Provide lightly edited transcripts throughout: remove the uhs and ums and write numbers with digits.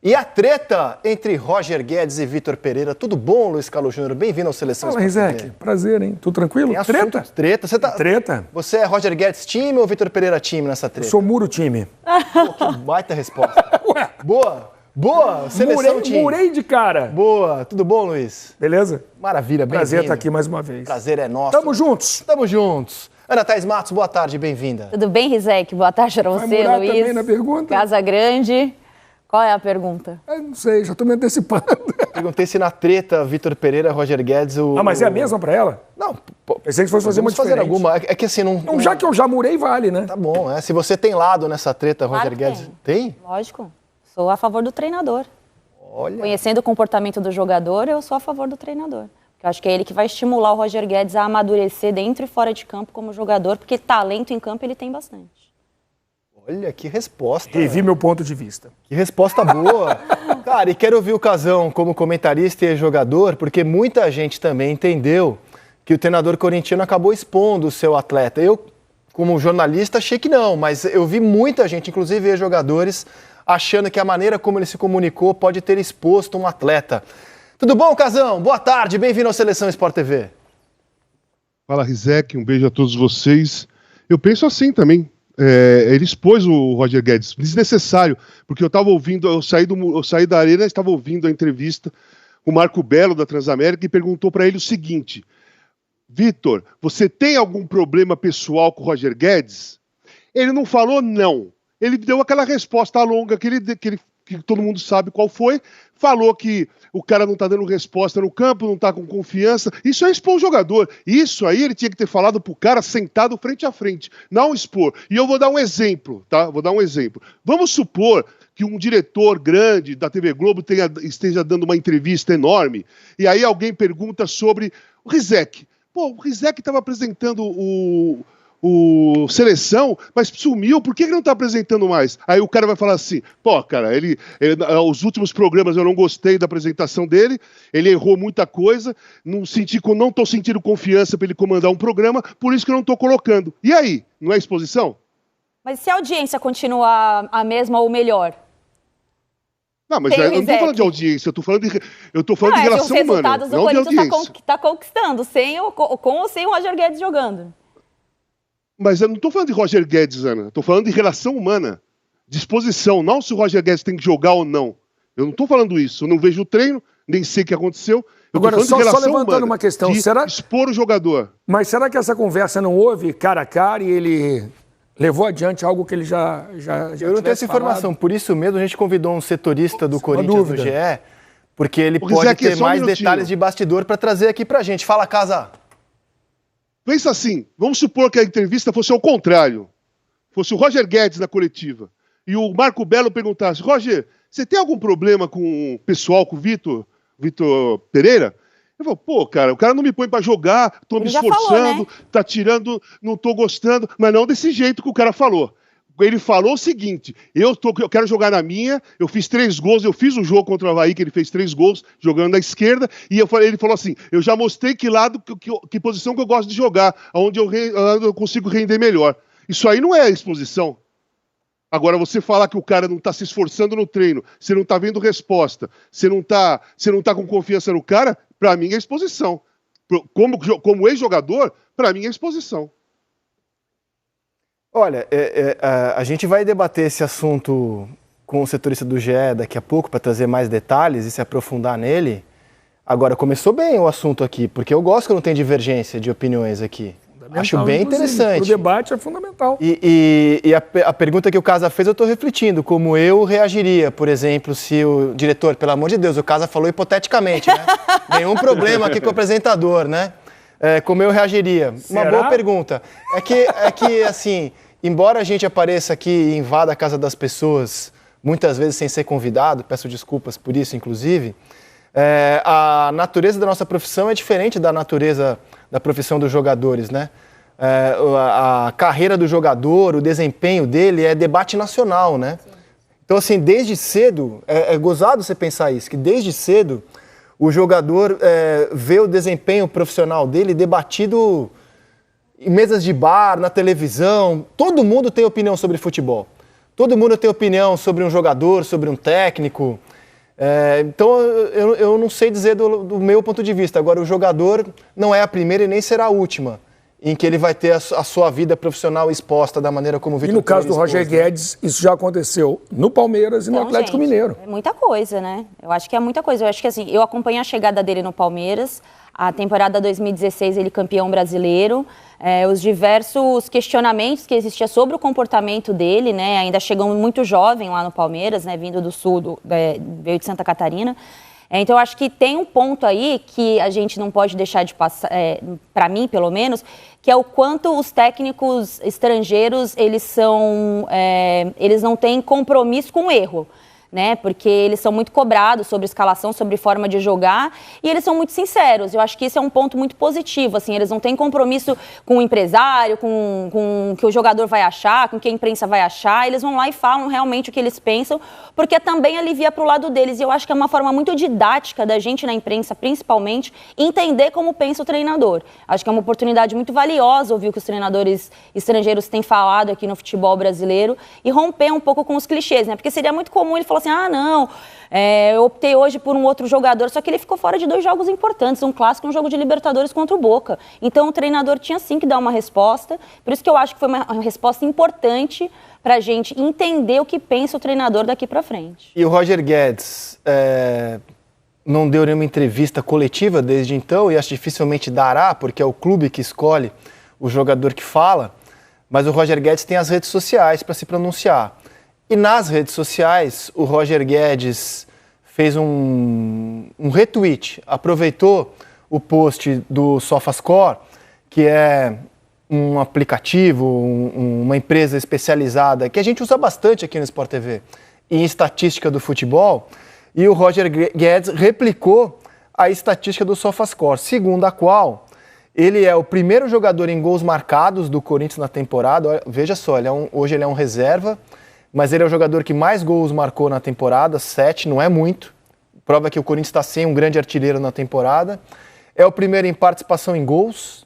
E a treta entre Roger Guedes e Vitor Pereira. Tudo bom, Luiz Carlos Júnior? Bem-vindo ao Seleção Fala, Rizek. Prazer, hein? Tudo tranquilo? Tem treta? Treta. Treta? Você é Roger Guedes time ou Vitor Pereira time nessa treta? Eu sou Muro time. Pô, que baita resposta. Ué. Boa. Seleção time. Murei de cara. Boa. Tudo bom, Luiz? Beleza? Maravilha, bem-vindo. Prazer estar aqui mais uma vez. Prazer é nosso. Tamo juntos. Tamo juntos. Ana Thaís Matos, boa tarde, bem-vinda. Tudo bem, Rizek? Boa tarde para você, Vai Luiz. também na pergunta? Casa Grande. Qual é a pergunta? Não sei, já tô me antecipando. Perguntei se na treta Vitor Pereira, Roger Guedes... Mas é a mesma pra ela? Não. Pensei que fosse fazer uma diferente. Alguma. É que assim, não... Já que eu já murei, vale, né? Tá bom, Se você tem lado nessa treta, Claro Roger Guedes... Tem? Lógico. Sou a favor do treinador. Olha. Conhecendo o comportamento do jogador, eu sou a favor do treinador. Porque eu acho que é ele que vai estimular o Roger Guedes a amadurecer dentro e fora de campo como jogador, porque talento em campo ele tem bastante. Olha, que resposta. Revi meu ponto de vista. Que resposta boa. Cara, e quero ouvir o Casão como comentarista e jogador, porque muita gente também entendeu que o treinador corintiano acabou expondo o seu atleta. Eu, como jornalista, achei que não, mas eu vi muita gente, inclusive jogadores, achando que a maneira como ele se comunicou pode ter exposto um atleta. Tudo bom, Casão? Boa tarde, bem-vindo ao Seleção Sport TV. Fala, Rizek, um beijo a todos vocês. Eu penso assim também. Ele expôs o Roger Guedes, desnecessário, porque eu estava ouvindo, eu saí da arena e estava ouvindo a entrevista com o Marco Belo da Transamérica e perguntou para ele o seguinte: Vitor, você tem algum problema pessoal com o Roger Guedes? Ele não falou não. Ele deu aquela resposta longa que todo mundo sabe qual foi, falou que o cara não está dando resposta no campo, não está com confiança. Isso é expor o jogador. Isso aí ele tinha que ter falado pro cara sentado frente a frente, não expor. E eu vou dar um exemplo, tá? Vou dar um exemplo. Vamos supor que um diretor grande da TV Globo esteja dando uma entrevista enorme, e aí alguém pergunta sobre o Rizek. Pô, o Rizek estava apresentando o Seleção, mas sumiu, por que ele não está apresentando mais? Aí o cara vai falar assim, pô, cara, os últimos programas eu não gostei da apresentação dele, ele errou muita coisa, não estou sentindo confiança para ele comandar um programa, por isso que eu não estou colocando. E aí, não é exposição? Mas se a audiência continuar a mesma ou melhor? Não, mas eu não estou falando de audiência, eu estou falando de relação humana, não de audiência. Os resultados do Corinthians está conquistando, com ou sem o Roger Guedes jogando. Mas eu não estou falando de Roger Guedes, Ana. Estou falando de relação humana. Disposição. Não se o Roger Guedes tem que jogar ou não. Eu não estou falando isso. Eu não vejo o treino, nem sei o que aconteceu. Agora, só levantando uma questão. Será expor o jogador. Mas será que essa conversa não houve cara a cara e ele levou adiante algo que ele já Eu não tenho essa informação. Por isso mesmo a gente convidou um setorista do Corinthians do GE, porque ele pode ter mais detalhes de bastidor para trazer aqui pra gente. Fala, Casa. Pensa assim, vamos supor que a entrevista fosse ao contrário. Fosse o Roger Guedes na coletiva. E o Marco Belo perguntasse, Roger, você tem algum problema com o pessoal, com o Vitor Pereira? Eu falo, pô, cara, o cara não me põe pra jogar, tô me esforçando, tá tirando, não tô gostando, mas não desse jeito que o cara falou. Ele falou o seguinte, eu quero jogar na minha, eu fiz 3 gols, eu fiz um jogo contra o Avaí, que ele fez 3 gols, jogando na esquerda, e ele falou assim, eu já mostrei que lado, que posição que eu gosto de jogar, onde eu consigo render melhor. Isso aí não é exposição. Agora, você falar que o cara não está se esforçando no treino, você não está vendo resposta, você não tá com confiança no cara, para mim é exposição. Como ex-jogador, para mim é exposição. Olha, a gente vai debater esse assunto com o setorista do GE daqui a pouco para trazer mais detalhes e se aprofundar nele. Agora, começou bem o assunto aqui, porque eu gosto que não tem divergência de opiniões aqui. Acho bem interessante. O debate é fundamental. E a pergunta que o Casa fez, eu estou refletindo, como eu reagiria, por exemplo, se o diretor, pelo amor de Deus, o Casa falou hipoteticamente, né? Nenhum problema aqui com o apresentador, né? Como eu reagiria? Será? Uma boa pergunta. É que, assim, embora a gente apareça aqui e invada a casa das pessoas, muitas vezes sem ser convidado, peço desculpas por isso, inclusive, a natureza da nossa profissão é diferente da natureza da profissão dos jogadores, né? A carreira do jogador, o desempenho dele é debate nacional, né? Sim. Então, assim, desde cedo, é gozado você pensar isso, que desde cedo o jogador vê o desempenho profissional dele debatido em mesas de bar, na televisão. Todo mundo tem opinião sobre futebol. todo mundo tem opinião sobre um jogador, sobre um técnico. Então, eu não sei dizer do meu ponto de vista. Agora, o jogador não é a primeira e nem será a última em que ele vai ter a sua vida profissional exposta da maneira como o Vitor E no caso do expôs, Roger Guedes, isso já aconteceu no Palmeiras e no Atlético Mineiro. É muita coisa, né? Eu acho que é muita coisa. Eu acho que assim, eu acompanho a chegada dele no Palmeiras, a temporada 2016 ele campeão brasileiro, os diversos questionamentos que existia sobre o comportamento dele, né? Ainda chegou muito jovem lá no Palmeiras, né? Vindo do sul, veio de Santa Catarina. Então, eu acho que tem um ponto aí que a gente não pode deixar de passar, para mim, pelo menos, que é o quanto os técnicos estrangeiros, eles não têm compromisso com o erro, né? Porque eles são muito cobrados sobre escalação, sobre forma de jogar, e eles são muito sinceros. Eu acho que esse é um ponto muito positivo, assim, eles não têm compromisso com o empresário, com o que o jogador vai achar, com o que a imprensa vai achar, eles vão lá e falam realmente o que eles pensam, porque também alivia para o lado deles, e eu acho que é uma forma muito didática da gente na imprensa, principalmente, entender como pensa o treinador. Acho que é uma oportunidade muito valiosa ouvir o que os treinadores estrangeiros têm falado aqui no futebol brasileiro e romper um pouco com os clichês, né? Porque seria muito comum ele falar assim, eu optei hoje por um outro jogador, só que ele ficou fora de 2 jogos importantes, um clássico e um jogo de Libertadores contra o Boca. Então o treinador tinha sim que dar uma resposta, por isso que eu acho que foi uma resposta importante para a gente entender o que pensa o treinador daqui para frente. E o Roger Guedes não deu nenhuma entrevista coletiva desde então, e acho que dificilmente dará, porque é o clube que escolhe o jogador que fala, mas o Roger Guedes tem as redes sociais para se pronunciar. E nas redes sociais, o Roger Guedes fez um retweet, aproveitou o post do SofaScore, que é um aplicativo, uma empresa especializada, que a gente usa bastante aqui no Sport TV, em estatística do futebol, e o Roger Guedes replicou a estatística do SofaScore, segundo a qual ele é o primeiro jogador em gols marcados do Corinthians na temporada. Veja só, hoje ele é um reserva, mas ele é o jogador que mais gols marcou na temporada, 7, não é muito. Prova que o Corinthians está sem um grande artilheiro na temporada. É o primeiro em participação em gols,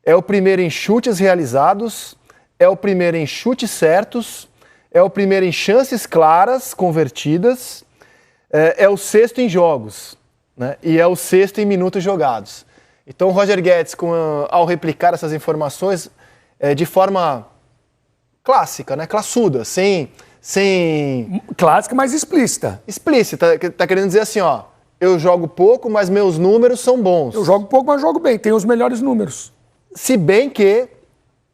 é o primeiro em chutes realizados, é o primeiro em chutes certos, é o primeiro em chances claras, convertidas, é o 6º em jogos, né? E é o 6º em minutos jogados. Então o Roger Guedes, ao replicar essas informações, de forma clássica, né? Classuda, sem... Clássica, mas explícita. Explícita, tá querendo dizer assim, ó, eu jogo pouco, mas meus números são bons. Eu jogo pouco, mas jogo bem, tenho os melhores números. Se bem que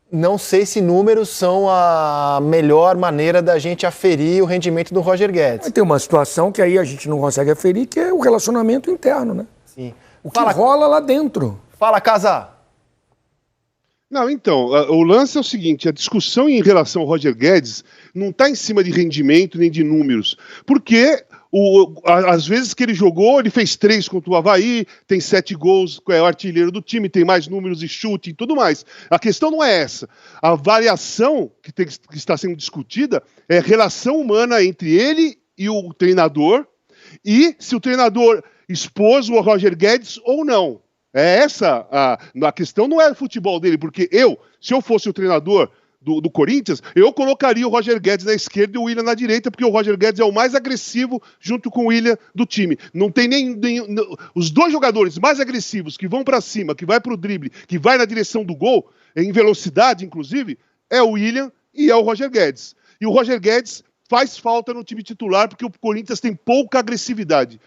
não sei se números são a melhor maneira da gente aferir o rendimento do Roger Guedes. Tem uma situação que aí a gente não consegue aferir, que é o relacionamento interno, né? Sim. O que rola lá dentro. Fala, Casá. Não, então, o lance é o seguinte, a discussão em relação ao Roger Guedes não está em cima de rendimento nem de números, porque às vezes que ele jogou, ele fez 3 contra o Avaí, tem 7 gols, é o artilheiro do time, tem mais números e chute e tudo mais. A questão não é essa. A variação que está sendo discutida é a relação humana entre ele e o treinador, e se o treinador expôs o Roger Guedes ou não. É essa a questão, não é o futebol dele, porque se eu fosse o treinador do Corinthians, eu colocaria o Roger Guedes na esquerda e o William na direita, porque o Roger Guedes é o mais agressivo junto com o William do time. Não tem os 2 jogadores mais agressivos que vão para cima, que vai para o drible, que vai na direção do gol, em velocidade inclusive, é o William e é o Roger Guedes. E o Roger Guedes faz falta no time titular, porque o Corinthians tem pouca agressividade.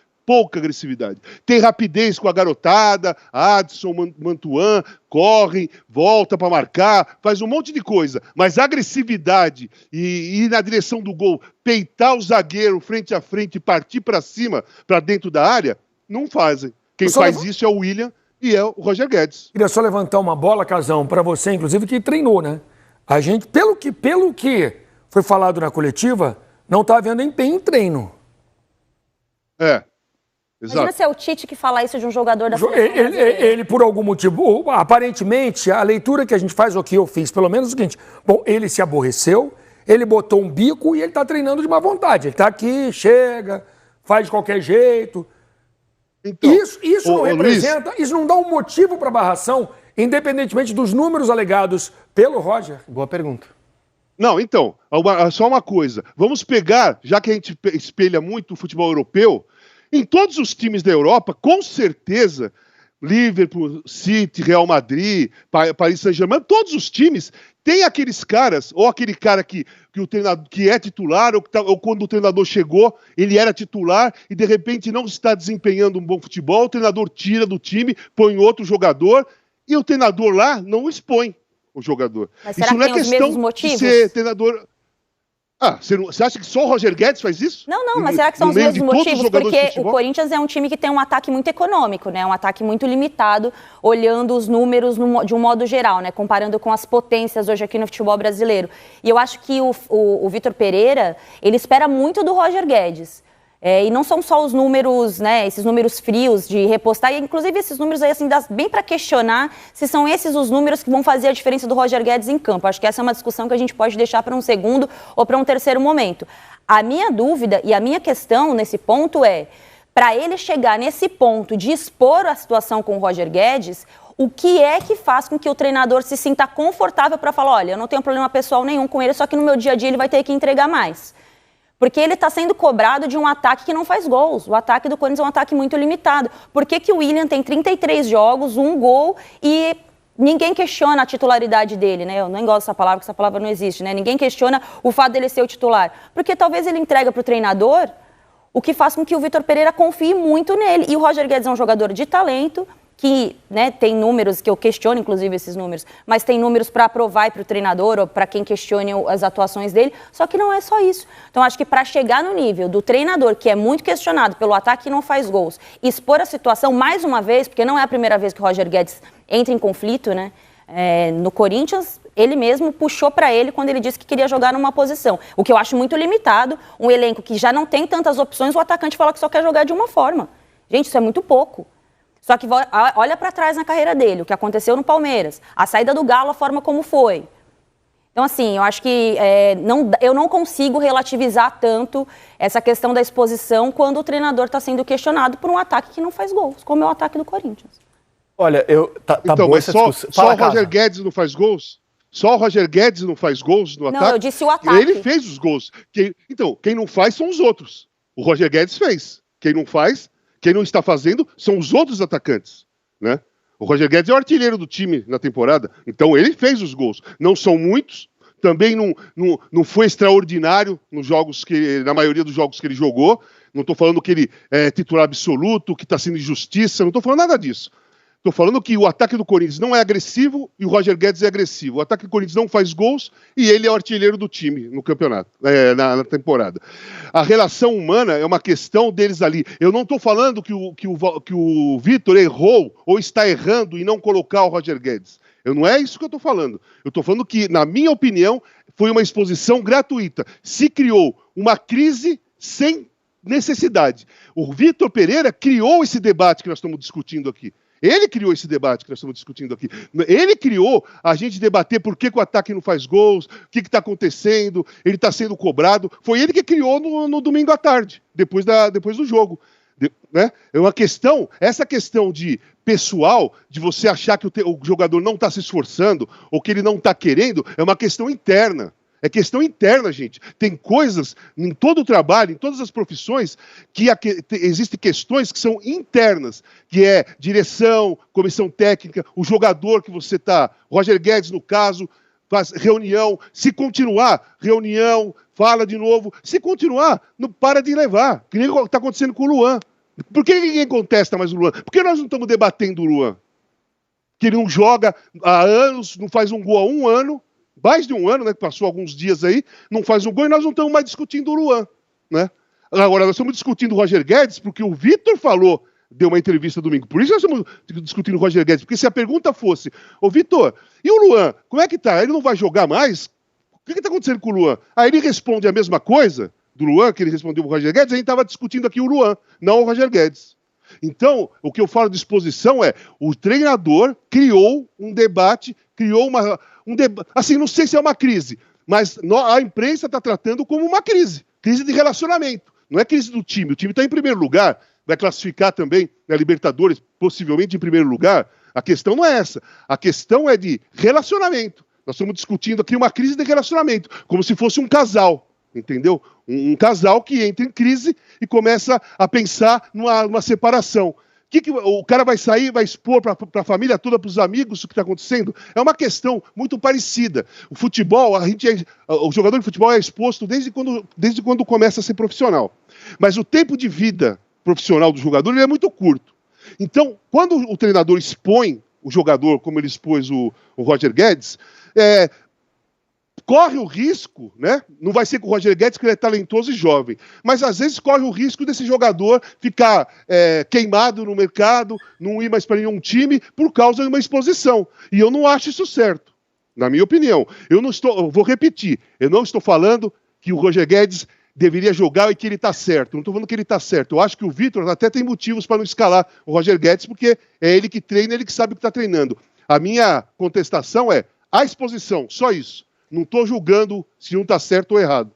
Tem rapidez com a garotada, Adson, Mantuan, corre, volta para marcar, faz um monte de coisa. Mas agressividade e ir na direção do gol, peitar o zagueiro frente a frente e partir para cima, para dentro da área, não fazem. Quem faz isso é o William e é o Roger Guedes. Queria só levantar uma bola, Casão, para você, inclusive, que treinou, né? A gente, pelo que foi falado na coletiva, não está havendo empenho em treino. Exato. Imagina se é o Tite que fala isso de um jogador da seleção ele, por algum motivo, aparentemente, a leitura que a gente faz, o que eu fiz, pelo menos é o seguinte, ele se aborreceu, ele botou um bico e ele está treinando de má vontade. Ele está aqui, chega, faz de qualquer jeito. Então, isso não representa, Luiz, isso não dá um motivo para barração, independentemente dos números alegados pelo Roger? Boa pergunta. Não, então, só uma coisa. Vamos pegar, já que a gente espelha muito o futebol europeu, em todos os times da Europa, com certeza, Liverpool, City, Real Madrid, Paris Saint-Germain, todos os times têm aqueles caras, ou aquele cara que o treinador que é titular, ou quando o treinador chegou, ele era titular e de repente não está desempenhando um bom futebol, o treinador tira do time, põe outro jogador e o treinador lá não expõe o jogador. Mas será isso não que é tem os questão mesmos motivos? de ser treinador. Você acha que só o Roger Guedes faz isso? Não, mas será que são os mesmos motivos? Porque o Corinthians é um time que tem um ataque muito econômico, né? Um ataque muito limitado, olhando os números de um modo geral, né? Comparando com as potências hoje aqui no futebol brasileiro. E eu acho que o Vitor Pereira, ele espera muito do Roger Guedes. E não são só os números, né, esses números frios de repostar, e inclusive esses números aí, assim, dá bem para questionar se são esses os números que vão fazer a diferença do Roger Guedes em campo. Acho que essa é uma discussão que a gente pode deixar para um segundo ou para um terceiro momento. A minha dúvida e a minha questão nesse ponto é, para ele chegar nesse ponto de expor a situação com o Roger Guedes, o que é que faz com que o treinador se sinta confortável para falar, olha, eu não tenho problema pessoal nenhum com ele, só que no meu dia a dia ele vai ter que entregar mais. Porque ele está sendo cobrado de um ataque que não faz gols. O ataque do Corinthians é um ataque muito limitado. Por que o William tem 33 jogos, 1 gol e ninguém questiona a titularidade dele, né? Eu nem gosto dessa palavra, porque essa palavra não existe, né? Ninguém questiona o fato dele ser o titular. Porque talvez ele entrega para o treinador o que faz com que o Vitor Pereira confie muito nele. E o Roger Guedes é um jogador de talento, que, né, tem números, que eu questiono inclusive esses números, mas tem números para aprovar para o treinador ou para quem questione as atuações dele, só que não é só isso. Então acho que para chegar no nível do treinador, que é muito questionado pelo ataque que não faz gols, e expor a situação mais uma vez, porque não é a primeira vez que o Roger Guedes entra em conflito, né? No Corinthians, ele mesmo puxou para ele quando ele disse que queria jogar numa posição, o que eu acho muito limitado, um elenco que já não tem tantas opções, o atacante fala que só quer jogar de uma forma. Gente, isso é muito pouco. Só que olha para trás na carreira dele, o que aconteceu no Palmeiras, a saída do Galo, a forma como foi. Então, assim, eu acho que eu não consigo relativizar tanto essa questão da exposição quando o treinador está sendo questionado por um ataque que não faz gols, como é o ataque do Corinthians. Olha, tá então, boa essa discussão. Só o Roger Guedes não faz gols? Só o Roger Guedes não faz gols no ataque? Não, eu disse o ataque. Ele fez os gols. Então, quem não faz são os outros. O Roger Guedes fez. Quem não está fazendo são os outros atacantes, né? O Roger Guedes é o artilheiro do time na temporada, então ele fez os gols. Não são muitos, também não foi extraordinário na maioria dos jogos que ele jogou. Não estou falando que ele é titular absoluto, que está sendo injustiça, não estou falando nada disso. Estou falando que o ataque do Corinthians não é agressivo e o Roger Guedes é agressivo. O ataque do Corinthians não faz gols e ele é o artilheiro do time no campeonato, na temporada. A relação humana é uma questão deles ali. Eu não estou falando que o Vitor errou ou está errando em não colocar o Roger Guedes. Não é isso que eu estou falando. Eu estou falando que, na minha opinião, foi uma exposição gratuita. Se criou uma crise sem necessidade. O Vitor Pereira criou esse debate que nós estamos discutindo aqui. Ele criou esse debate que nós estamos discutindo aqui. Ele criou a gente debater por que o ataque não faz gols, o que está acontecendo, ele está sendo cobrado. Foi ele que criou no domingo à tarde, depois do jogo. Né? Essa questão de pessoal, de você achar que o jogador não está se esforçando ou que ele não está querendo, é uma questão interna. É questão interna, gente. Tem coisas em todo o trabalho, em todas as profissões, que existem questões que são internas, que é direção, comissão técnica, o jogador que você está, Roger Guedes, no caso, faz reunião. Se continuar, reunião, fala de novo. Se continuar, não para de levar. Que nem está acontecendo com o Luan. Por que ninguém contesta mais o Luan? Por que nós não estamos debatendo o Luan? Que ele não joga há anos, não faz um gol há um ano, mais de um ano, né, que passou alguns dias aí, não faz um gol e nós não estamos mais discutindo o Luan, né? Agora, nós estamos discutindo o Roger Guedes porque o Vitor deu uma entrevista domingo. Por isso nós estamos discutindo o Roger Guedes, porque se a pergunta fosse, ô Vitor, e o Luan, como é que tá? Ele não vai jogar mais? O que está acontecendo com o Luan? Aí ele responde a mesma coisa do Luan, que ele respondeu pro Roger Guedes, a gente estava discutindo aqui o Luan, não o Roger Guedes. Então, o que eu falo de exposição é, o treinador criou um debate, assim, não sei se é uma crise, mas a imprensa está tratando como uma crise de relacionamento. Não é crise do time, o time está em primeiro lugar, vai classificar também na Libertadores, possivelmente em primeiro lugar. A questão não é essa, a questão é de relacionamento. Nós estamos discutindo aqui uma crise de relacionamento, como se fosse um casal, entendeu? Um casal que entra em crise e começa a pensar numa separação. Que o cara vai sair, vai expor para a família toda, para os amigos, o que está acontecendo? É uma questão muito parecida. O futebol, o jogador de futebol é exposto desde quando começa a ser profissional. Mas o tempo de vida profissional do jogador ele é muito curto. Então, quando o treinador expõe o jogador, como ele expôs o Roger Guedes, corre o risco, né? Não vai ser com o Roger Guedes, que ele é talentoso e jovem, mas às vezes corre o risco desse jogador ficar queimado no mercado, não ir mais para nenhum time por causa de uma exposição. E eu não acho isso certo, na minha opinião. Eu vou repetir, eu não estou falando que o Roger Guedes deveria jogar e que ele está certo. Não estou falando que ele está certo. Eu acho que o Vitor até tem motivos para não escalar o Roger Guedes, porque é ele que treina, ele que sabe o que está treinando. A minha contestação é a exposição, só isso. Não estou julgando se um está certo ou errado.